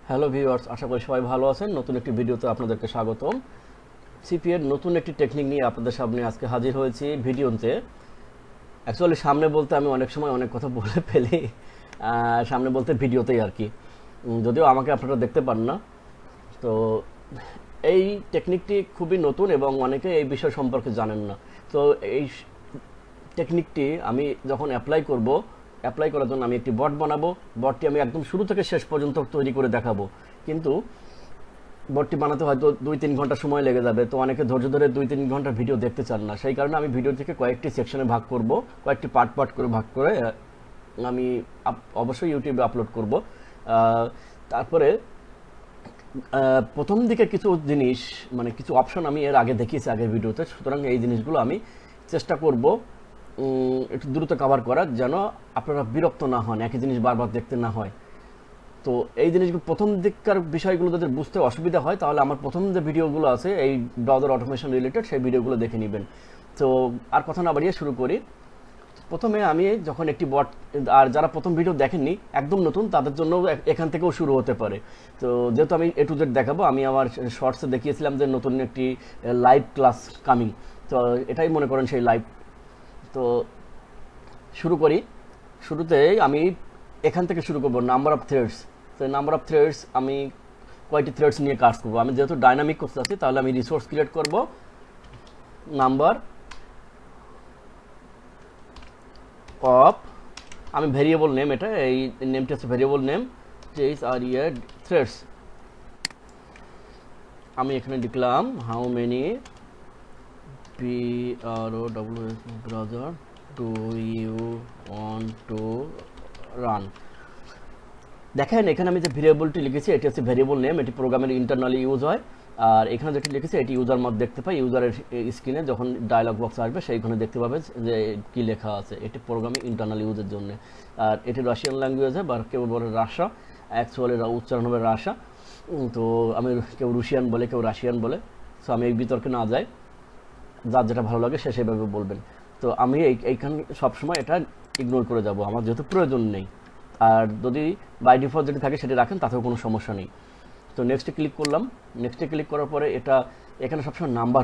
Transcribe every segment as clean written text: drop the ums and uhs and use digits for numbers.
Hello viewers, আশা করি সবাই ভালো আছেন। নতুন একটি ভিডিওতে আপনাদেরকে স্বাগতম। সিপি এর নতুন একটি টেকনিক নিয়ে আপনাদের সামনে আজকে হাজির হয়েছি ভিডিওতে। অ্যাকচুয়ালি সামনে বলতে আমি অনেক সময় অনেক কথা বলে ফেলি, সামনে বলতে ভিডিওতেই আর কি। যদিও আমাকে আপনারা দেখতে পান না। তো এই টেকনিকটি খুবই নতুন এবং অনেকে এই বিষয় সম্পর্কে জানেন না। তো এই টেকনিকটি আমি যখন অ্যাপ্লাই করার জন্য আমি একটি বট বানাবো। বটটি আমি একদম শুরু থেকে শেষ পর্যন্ত তৈরি করে দেখাবো, কিন্তু বটটি বানাতে হয়তো 2-3 ঘন্টা সময় লেগে যাবে। তো অনেকে ধৈর্য ধরে 2-3 ঘন্টা ভিডিও দেখতে চান না, সেই কারণে আমি ভিডিও থেকে কয়েকটি সেকশনে ভাগ করব, কয়েকটি পার্ট করে ভাগ করে আমি অবশ্যই ইউটিউবে আপলোড করব। তারপরে প্রথম দিকে কিছু জিনিস, মানে কিছু অপশন আমি এর আগে দেখিয়েছি আগের ভিডিওতে, সুতরাং এই জিনিসগুলো আমি চেষ্টা করব একটু দ্রুত কভার করার, যেন আপনারা বিরক্ত না হন, একই জিনিস বারবার দেখতে না হয়। তো এই জিনিসগুলো প্রথম দিককার বিষয়গুলো যদি বুঝতে অসুবিধা হয়, তাহলে আমার প্রথম যে ভিডিওগুলো আছে এই ব্রাউজার অটোমেশন রিলেটেড, সেই ভিডিওগুলো দেখে নেবেন। তো আর কথা না বাড়িয়ে শুরু করি। প্রথমে আমি যখন একটি বট, আর যারা প্রথম ভিডিও দেখেননি, একদম নতুন, তাদের জন্য এখান থেকেও শুরু হতে পারে। তো যেহেতু আমি A to Z দেখাবো, আমি আমার শর্টসে দেখিয়েছিলাম যে নতুন একটি লাইভ ক্লাস কামিং। তো এটাই মনে করেন সেই লাইভ। তো শুরু করি। শুরুতেই আমি এখান থেকে শুরু করব, নাম্বার অফ থ্রেডস। তো নাম্বার অফ থ্রেডস আমি কয়টি থ্রেডস নিয়ে কাজ করব। আমি যেহেতু ডাইনামিক করতে আছি, তাহলে আমি রিসোর্স ক্রিয়েট করব, নাম্বার অফ, আমি ভেরিয়েবল নেম, এটা এই নেমটি হচ্ছে ভেরিয়েবল নেম, থ্রেডস। আমি এখানে লিখলাম how many browser do you want to run। দেখেন এখানে আমি যে ভেরিয়েবলটি লিখেছি, এটি হচ্ছে ভেরিয়েবল নেম, এটি প্রোগ্রামের ইন্টারনালি ইউজ হয়। আর এখানে যেটি লিখেছি এটি ইউজার মোড দেখতে পাই, ইউজারের স্ক্রিনে যখন ডায়লগ বক্স আসবে সেইখানে দেখতে পাবে যে কি লেখা আছে। এটি প্রোগ্রামিং ইন্টারনাল ইউজের জন্য। আর এটি রাশিয়ান ল্যাঙ্গুয়েজে, বা কেউ বলে রাশা, অ্যাকচুয়ালি উচ্চারণ হবে রাশা। তো আমি, কেউ রুশিয়ান বলে, কেউ রাশিয়ান বলে। সো আমি এই বিতর্কে না যাই, যার যেটা ভালো লাগে সে সেভাবে বলবেন। তো আমি এইখানে সবসময় এটা ইগনোর করে যাব, আমার যেহেতু প্রয়োজন নেই। আর যদি বাই ডিফল্ট যেটি থাকে সেটি রাখেন, তাতেও কোনো সমস্যা নেই। তো নেক্সটে ক্লিক করলাম। নেক্সটে ক্লিক করার পরে এটা এখানে সবসময় নাম্বার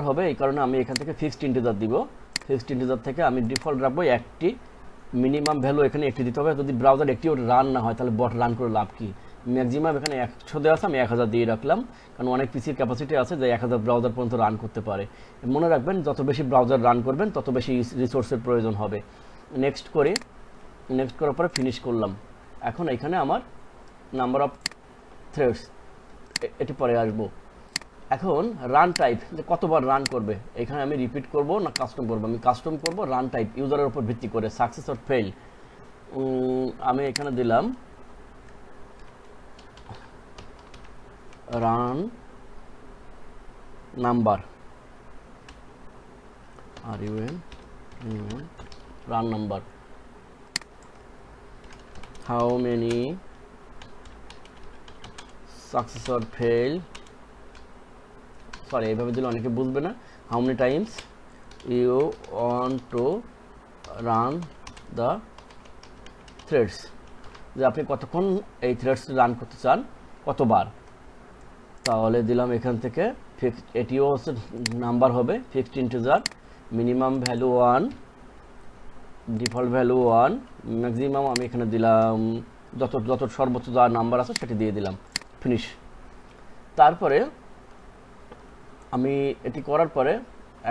হবে, এই কারণে আমি এখান থেকে ফিক্সড ইন্টিজার দিব। ফিক্সড ইন্টিজার থেকে আমি ডিফল্ট রাখবো একটি, মিনিমাম ভ্যালু এখানে একটি দিতে হবে। যদি ব্রাউজার একটিও রান না হয়, তাহলে বট রান করে লাভ কি। ম্যাক্সিমাম এখানে 100 দেওয়া আছে, আমি 1000 দিয়ে রাখলাম, কারণ অনেক পিসির ক্যাপাসিটি আছে যে 1000 ব্রাউজার পর্যন্ত রান করতে পারে। মনে রাখবেন, যত বেশি ব্রাউজার রান করবেন তত বেশি রিসোর্সের প্রয়োজন হবে। নেক্সট করার পরে ফিনিশ করলাম। এখন এখানে আমার নাম্বার অফ থ্রেডস, এটি পরে আসবো। এখন রান টাইপ, যে কতবার রান করবে, এখানে আমি রিপিট করব না কাস্টম করব। আমি কাস্টম করব রান টাইপ, ইউজারের উপর ভিত্তি করে, সাকসেস অর ফেল। আমি এখানে দিলাম run number, run number, how many success or fail, sorry এইভাবে দিলে অনেকে বুঝবে না। How many times you want to run the threads, যে আপনি কতক্ষণ এই থ্রেডস রান করতে চান, কতবার। তাহলে দিলাম এখান থেকে ফিক্সড, এটিও হচ্ছে নাম্বার হবে, fixed integer, minimum value 1, default value 1, maximum আমি এখানে দিলাম যত সর্বোচ্চ যা নাম্বার আছে সেটি দিয়ে দিলাম, ফিনিশ। তারপরে আমি এটি করার পরে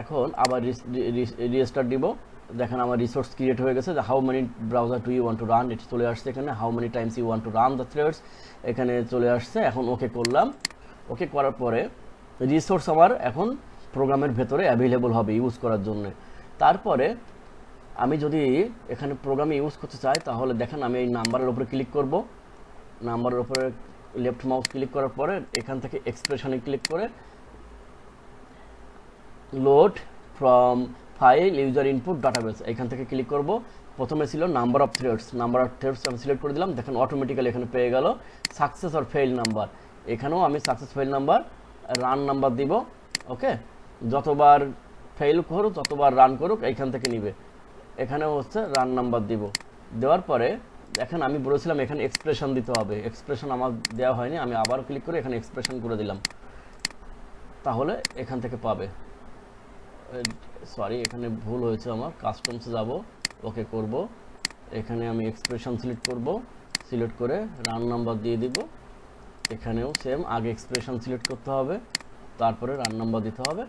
এখন আবার রিস্টার্ট দিব। দেখেন আমার রিসোর্স ক্রিয়েট হয়ে গেছে, how many browser do you want to run, এটি চলে আসছে এখানে। How many times you want to run the threads, এখানে চলে আসছে। এখন ওকে করলাম। ওকে করার পরে রিসোর্স আমার এখন প্রোগ্রামের ভেতরে অ্যাভেলেবল হবে ইউজ করার জন্য। তারপরে আমি যদি এখানে প্রোগ্রামে ইউজ করতে চাই, তাহলে দেখেন আমি এই নাম্বারের উপরে ক্লিক করব। নাম্বারের উপরে লেফট মাউস ক্লিক করার পরে এখান থেকে এক্সপ্রেশনে ক্লিক করে load from file user input database, এখান থেকে ক্লিক করব। প্রথমে ছিল নাম্বার অফ থ্রেডস, আমি সিলেক্ট করে দিলাম। দেখেন অটোমেটিক্যালি এখানে পেয়ে গেল সাকসেস অর ফেল নাম্বার। এখানেও আমি success fail number, run number দিব। ওকে, যতবার ফেল করুক ততবার রান করুক, এইখান থেকে নিবে। এখানেও হচ্ছে রান নাম্বার দিব। দেওয়ার পরে দেখেন আমি বলেছিলাম এখানে এক্সপ্রেশন দিতে হবে, এক্সপ্রেশন আমার দেওয়া হয়নি, আমি আবার ক্লিক করে এখানে এক্সপ্রেশন করে দিলাম, তাহলে এখান থেকে পাবে। সরি এখানে ভুল হয়েছে আমার, কাস্টমসে যাব, ওকে করব, এখানে আমি এক্সপ্রেশন সিলেক্ট করব, সিলেক্ট করে রান নাম্বার দিয়ে দিব, এখানেও সেম আগে এক্সপ্রেশন সিলেক্ট করতে হবে, তারপরে রান নাম্বার দিতে হবে,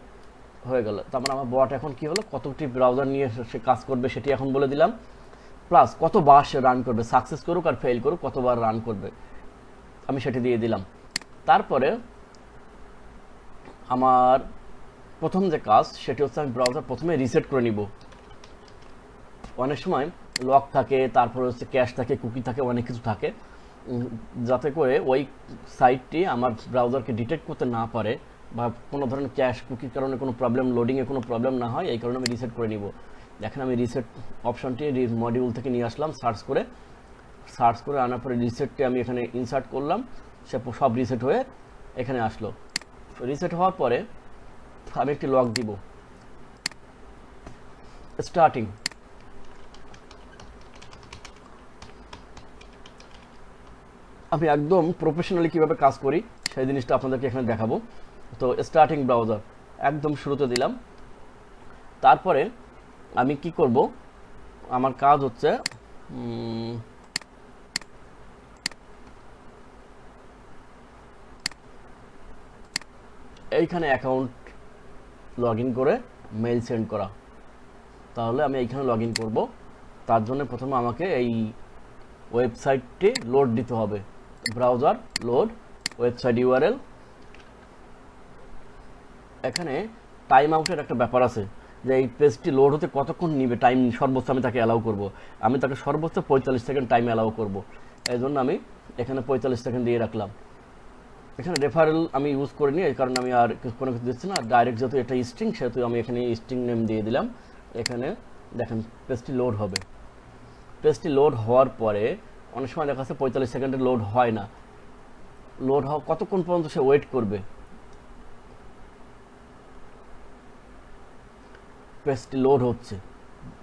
হয়ে গেল। তার মানে আমার বট এখন কি হলো, কতটি ব্রাউজার নিয়ে সে কাজ করবে সেটি এখন বলে দিলাম, প্লাস কতবার সে রান করবে, সাকসেস করুক আর ফেল করুক কতবার রান করবে আমি সেটি দিয়ে দিলাম। তারপরে আমার প্রথম যে কাজ সেটি হচ্ছে আমি ব্রাউজার প্রথমে রিসেট করে নিব। অনেক সময় লক থাকে, তারপরে হচ্ছে ক্যাশ থাকে, কুকি থাকে, অনেক কিছু থাকে, যাতে করে ওই সাইটটি আমার ব্রাউজারকে ডিটেক্ট করতে না পারে বা কোনো ধরনের ক্যাশ কুকির কারণে কোনো প্রবলেম, লোডিংয়ে কোনো প্রবলেম না হয়, এই কারণে আমি রিসেট করে নিব। দেখেন আমি রিসেট অপশনটি মডিউল থেকে নিয়ে আসলাম, সার্চ করে আনার পরে রিসেটটি আমি এখানে ইনসার্ট করলাম, সে সব রিসেট হয়ে এখানে আসলো। রিসেট হওয়ার পরে আমি একটি লক দিব, স্টার্টিং। আমি একদম প্রফেশনালি কিভাবে কাজ করি সেই জিনিসটা আপনাদেরকে এখানে দেখাবো। তো স্টার্টিং ব্রাউজার একদম শুরুতে দিলাম। তারপরে আমি কি করব, আমার কাজ হচ্ছে এইখানে অ্যাকাউন্ট লগ ইন করে মেইল সেন্ড করা। তাহলে আমি এইখানে লগ ইন করবো, তার জন্য প্রথমে আমাকে এই ওয়েবসাইটটি লোড দিতে হবে। Browser load website URL. এখানে টাইম আউটের একটা ব্যাপার আছে, যে এই পেজটি লোড হতে কতক্ষণ নিবে, টাইম সর্বোচ্চ আমি তাকে অ্যালাউ করব। আমি তাকে সর্বোচ্চ 45 সেকেন্ড টাইম অ্যালাউ করব, এই জন্য আমি এখানে 45 সেকেন্ড দিয়ে রাখলাম। এখানে রেফারেল আমি ইউজ করিনি, এই কারণে আমি আর কোনো কিছু দিচ্ছি না, ডাইরেক্ট যেহেতু এটা স্ট্রিং সেহেতু আমি এখানে স্ট্রিং নেম দিয়ে দিলাম। এখানে দেখেন পেজটি লোড হবে। পেজটি লোড হওয়ার পরে অনেক সময় দেখা যাচ্ছে 45 সেকেন্ডে লোড হয় না, লোড হওয়া কতক্ষণ পর্যন্ত সে ওয়েট করবে। পেজটি লোড হচ্ছে,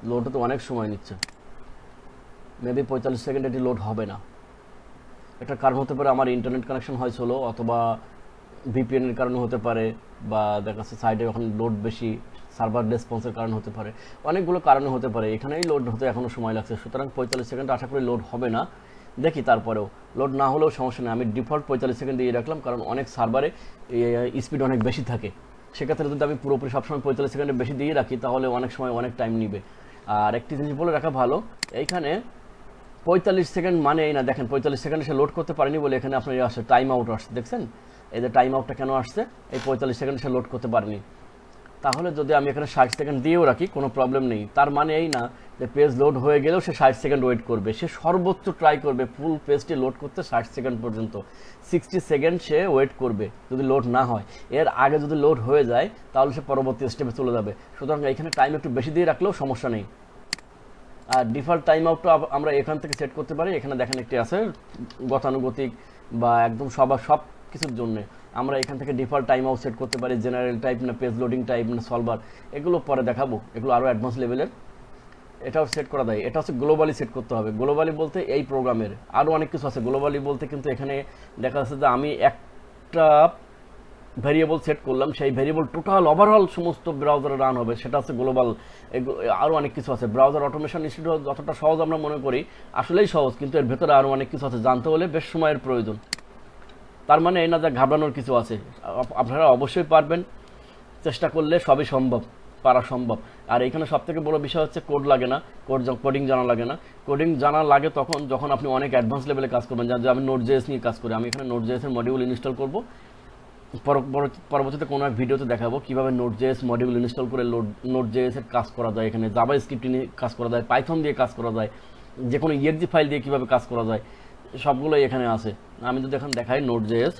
লোড হতে অনেক সময় নিচ্ছে, মেবি 45 সেকেন্ড এটি লোড হবে না। এটার কারণ হতে পারে আমার ইন্টারনেট কানেকশন হয় স্লো, অথবা ভিপিএনের কারণে হতে পারে, বা দেখা যাচ্ছে সাইডে এখন লোড বেশি, সার্ভার রেসপন্সের কারণে হতে পারে, অনেকগুলো কারণে হতে পারে। এখানেই লোড হতে এখনও সময় লাগছে, সুতরাং 45 সেকেন্ড আশা করি লোড হবে না। দেখি তারপরেও লোড না হলেও সমস্যা নেই, আমি ডিফল্ট 45 সেকেন্ড দিয়ে রাখলাম, কারণ অনেক সার্ভারে স্পিড অনেক বেশি থাকে। সেক্ষেত্রে যদি আমি পুরোপুরি সবসময় 45 সেকেন্ডের বেশি দিয়ে রাখি তাহলে অনেক সময় অনেক টাইম নিবে। আর একটি জিনিস বলে রাখা ভালো, এইখানে 45 সেকেন্ড মানে এই না, দেখেন 45 সেকেন্ডে সে লোড করতে পারেনি বলে এখানে আপনার আসছে টাইম আউট আসছে, দেখছেন এই যে টাইম আউটটা কেন আসছে, এই 45 সেকেন্ডে সে লোড করতে পারেনি। তাহলে যদি আমি এখানে 60 সেকেন্ড দিয়েও রাখি কোনো প্রবলেম নেই, তার মানে এই না যে পেজ লোড হয়ে গেলেও সে 60 সেকেন্ড ওয়েট করবে। সে সর্বোচ্চ ট্রাই করবে ফুল পেজটি লোড করতে 60 সেকেন্ড পর্যন্ত, 60 সেকেন্ড সে ওয়েট করবে যদি লোড না হয়। এর আগে যদি লোড হয়ে যায় তাহলে সে পরবর্তী স্টেপে চলে যাবে। সুতরাং এখানে টাইম একটু বেশি দিয়ে রাখলেও সমস্যা নেই। আর ডিফল্ট টাইম আউটটা আমরা এখান থেকে সেট করতে পারি। এখানে দেখেন একটি আছে গতানুগতিক বা একদম সব কিছুর জন্য আমরা এখান থেকে ডিফল্ট টাইম আউট সেট করতে পারি, জেনারেল টাইপ না পেজ লোডিং টাইপ না সলভার, এগুলো পরে দেখাবো, এগুলো আরও অ্যাডভান্স লেভেলের। এটাও সেট করা যায়, এটা হচ্ছে গ্লোবালি সেট করতে হবে। গ্লোবালি বলতে এই প্রোগ্রামের আরও অনেক কিছু আছে। গ্লোবালি বলতে কিন্তু এখানে দেখা যাচ্ছে যে আমি একটা ভ্যারিয়েবল সেট করলাম, সেই ভ্যারিয়েবল টোটাল ওভারঅল সমস্ত ব্রাউজারে রান হবে, সেটা হচ্ছে গ্লোবাল। আরও অনেক কিছু আছে। ব্রাউজার অটোমেশন ইনস্টিটিউট যতটা সহজ আমরা মনে করি আসলেই সহজ, কিন্তু এর ভেতরে আরও অনেক কিছু আছে, জানতে হলে বেশ সময়ের প্রয়োজন। তার মানে এই না যে ঘাবড়ানোর কিছু আছে, আপনারা অবশ্যই পারবেন, চেষ্টা করলে সবই সম্ভব, পারা সম্ভব। আর এখানে সবথেকে বড় বিষয় হচ্ছে কোড লাগে না, কোডিং জানা লাগে না। কোডিং জানা লাগে তখন যখন আপনি অনেক অ্যাডভান্স লেভেলে কাজ করবেন, যে আমি নোড.js নিয়ে কাজ করি, আমি এখানে নোড.js-এর মডিউল ইনস্টল করব, পরবর্তীতে কোনো এক ভিডিওতে দেখাবো কীভাবে নোড.js মডিউল ইনস্টল করে নোড.js-এর কাজ করা যায়, এখানে জাভা স্ক্রিপ্ট নিয়ে কাজ করা যায়, পাইথন দিয়ে কাজ করা যায়, যে কোনো ইএক্সি ফাইল দিয়ে কীভাবে কাজ করা যায়, সবগুলোই এখানে আছে। আমি যদি এখন দেখাই নোড.js,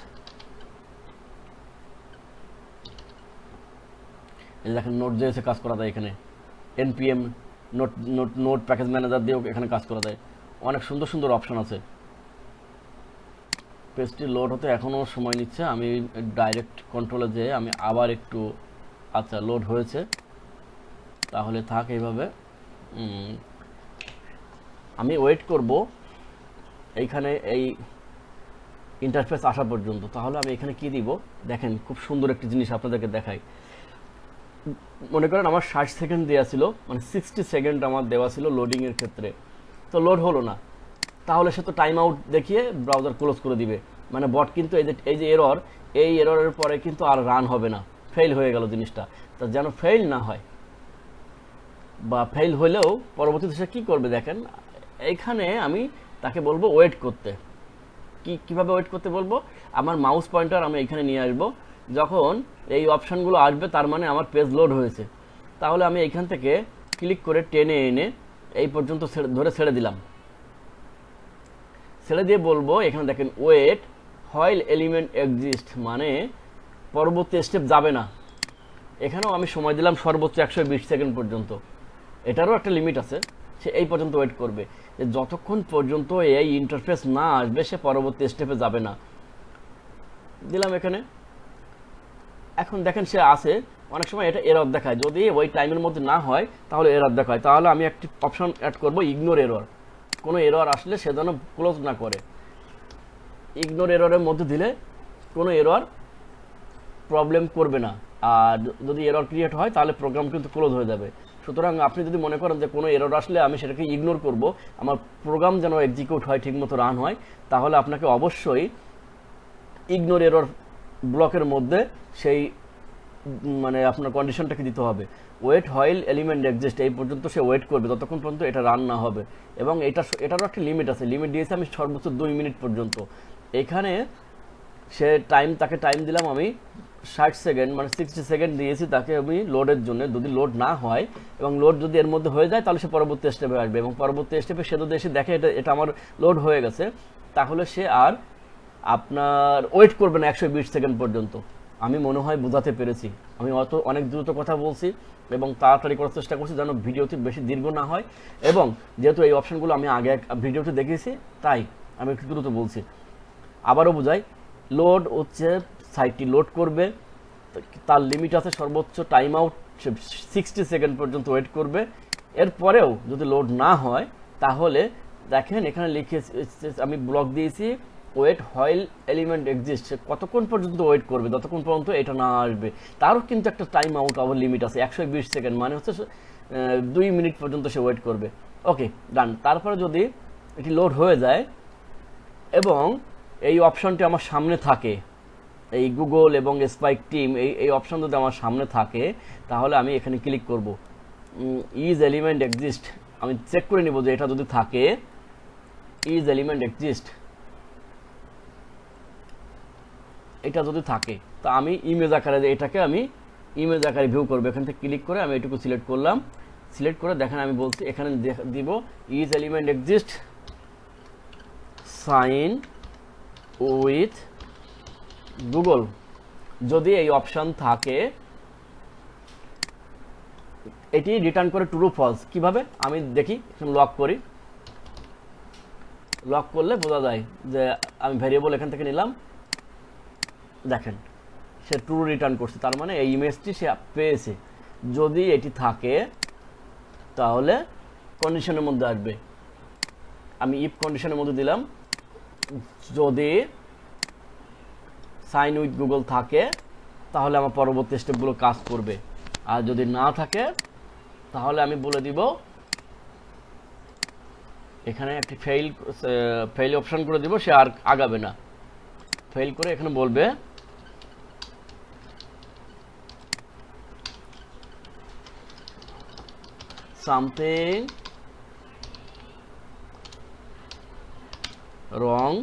এই দেখেন নোড.js-এ কাজ করা যায়, এখানে npm নোড প্যাকেজ ম্যানেজার দিয়েও এখানে কাজ করা যায়, অনেক সুন্দর সুন্দর অপশন আছে। পেজটি লোড হতে এখনও সময় নিচ্ছে, আমি ডাইরেক্ট কন্ট্রোলে যেয়ে আমি আবার একটু, আচ্ছা লোড হয়েছে, তাহলে থাক এইভাবে। আমি ওয়েট করব এইখানে এই ইন্টারফেস আসা পর্যন্ত। তাহলে আমি এখানে কি দিব দেখেন, খুব সুন্দর একটি জিনিস আপনাদেরকে দেখাই। মনে করেন আমার 60 সেকেন্ড দেওয়া ছিল, মানে 60 সেকেন্ড আমার দেওয়া ছিল লোডিংয়ের ক্ষেত্রে, তো লোড হলো না, তাহলে সে তো টাইম আউট দেখিয়ে ব্রাউজার ক্লোজ করে দিবে। মানে বট কিন্তু এই যে এরর, এই এররের পরে কিন্তু আর রান হবে না, ফেল হয়ে গেল জিনিসটা। তা যেন ফেল না হয়, বা ফেল হলেও পরবর্তীতে সে কী করবে দেখেন, এইখানে আমি তাকে বলবো ওয়েট করতে। কিভাবে ওয়েট করতে বলবো, আমার মাউস পয়েন্টার আমি এইখানে নিয়ে আসবো, যখন এই অপশানগুলো আসবে তার মানে আমার পেজ লোড হয়েছে। তাহলে আমি এইখান থেকে ক্লিক করে টেনে এনে এই পর্যন্ত ধরে ছেড়ে দিলাম। ছেড়ে দিয়ে বলবো এখানে দেখেন ওয়েট হোয়াইল এলিমেন্ট এক্সিস্ট, মানে পরবর্তী স্টেপ যাবে না। এখানেও আমি সময় দিলাম সর্বোচ্চ 120 সেকেন্ড পর্যন্ত, এটারও একটা লিমিট আছে, সে এই পর্যন্ত ওয়েট করবে। যে যতক্ষণ পর্যন্ত এই ইন্টারফেস না আসবে সে পরবর্তী স্টেপে যাবে না। দিলাম এখানে, এখন দেখেন সে আসে। অনেক সময় এটা এরর দেখায়, যদি ওই টাইমের মধ্যে না হয় তাহলে এরর দেখায়। তাহলে আমি একটি অপশন অ্যাড করব, ইগনোর এরর। কোনো এরর আসলে সে যেন ক্লোজ না করে। ইগনোর এররের মধ্যে দিলে কোনো এরর প্রবলেম করবে না, আর যদি এরর ক্রিয়েট হয় তাহলে প্রোগ্রাম কিন্তু ক্লোজ হয়ে যাবে। সুতরাং আপনি যদি মনে করেন যে কোনো এরর আসলে আমি সেটাকে ইগনোর করব, আমার প্রোগ্রাম যেন এক্সিকিউট হয়, ঠিকমতো রান হয়, তাহলে আপনাকে অবশ্যই ইগনোর এরর ব্লকের মধ্যে সেই মানে আপনার কন্ডিশনটাকে দিতে হবে। ওয়েট হোয়াইল এলিমেন্ট এক্সিস্ট, এই পর্যন্ত সে ওয়েট করবে যতক্ষণ পর্যন্ত এটা রান না হবে। এবং এটারও একটা লিমিট আছে, লিমিট দিয়েছে আমি সর্বোচ্চ 2 মিনিট পর্যন্ত। এখানে সে তাকে টাইম দিলাম আমি 60 সেকেন্ড, মানে 60 সেকেন্ড দিয়েছি তাকে আমি লোডের জন্য। যদি লোড না হয় এবং লোড যদি এর মধ্যে হয়ে যায় তাহলে সে পরবর্তী স্টেপে আসবে, এবং পরবর্তী স্টেপে সে যদি এসে দেখে এটা আমার লোড হয়ে গেছে, তাহলে সে আর আপনার ওয়েট করবে না 120 সেকেন্ড পর্যন্ত। আমি মনে হয় বোঝাতে পেরেছি। আমি অনেক দ্রুত কথা বলছি এবং তাড়াতাড়ি করার চেষ্টা করছি যেন ভিডিওটি বেশি দীর্ঘ না হয়, এবং যেহেতু এই অপশনগুলো আমি আগে ভিডিওতে দেখিয়েছি তাই আমি একটু দ্রুত বলছি। আবারও বোঝাই, লোড হচ্ছে সাইটটি লোড করবে, তার লিমিট আছে সর্বোচ্চ টাইম আউট 60 সেকেন্ড পর্যন্ত ওয়েট করবে। এরপরেও যদি লোড না হয় তাহলে দেখেন এখানে লিখে আমি ব্লক দিয়েছি ওয়েট হোয়াইল এলিমেন্ট এক্সিস্ট, কতক্ষণ পর্যন্ত ওয়েট করবে, যতক্ষণ পর্যন্ত এটা না আসবে। তারও কিন্তু একটা টাইম আউট আবার লিমিট আছে 120 সেকেন্ড, মানে হচ্ছে 2 মিনিট পর্যন্ত সে ওয়েট করবে। ওকে, ডান। তারপরে যদি এটি লোড হয়ে যায় এবং এই অপশনটি আমার সামনে থাকে, এই গুগল এবং স্পাইক টিম এই অপশন যদি আমার সামনে থাকে, তাহলে আমি এখানে ক্লিক করব, ইজ এলিমেন্ট এক্সিস্ট। আমি চেক করে নিব যে এটা যদি থাকে, ইজ এলিমেন্ট এক্সিস্ট, এটা যদি থাকে তা আমি ইমেজ আকারে এটাকে আমি ইমেজ আকারে ভিউ করবো। এখান থেকে ক্লিক করে আমি এটুকু সিলেক্ট করলাম। সিলেক্ট করে দেখেন আমি বলছি এখানে দিব is element exist sign with Google. যদি এই অপশন থাকে এটি রিটার্ন করে ট্রু ফলস। কিভাবে আমি দেখি, লক করি। লক করলে বোঝা যায় যে আমি ভেরিয়েবল এখান থেকে নিলাম, দেখেন সে ট্রু রিটার্ন করছে, তার মানে এই ইমেজটি সে পেয়েছে। যদি এটি থাকে তাহলে কন্ডিশনের মধ্যে আসবে। আমি ইফ কন্ডিশনের মধ্যে দিলাম, যদি সাইন উইথ গুগল থাকে তাহলে আমার পরবর্তী স্টেপগুলো কাজ করবে, আর যদি না থাকে তাহলে আমি বলে দিব এখানে একটি ফেইল অপশন করে দিব, সে আর আগাবে না। ফেইল করে এখানে বলবে something wrong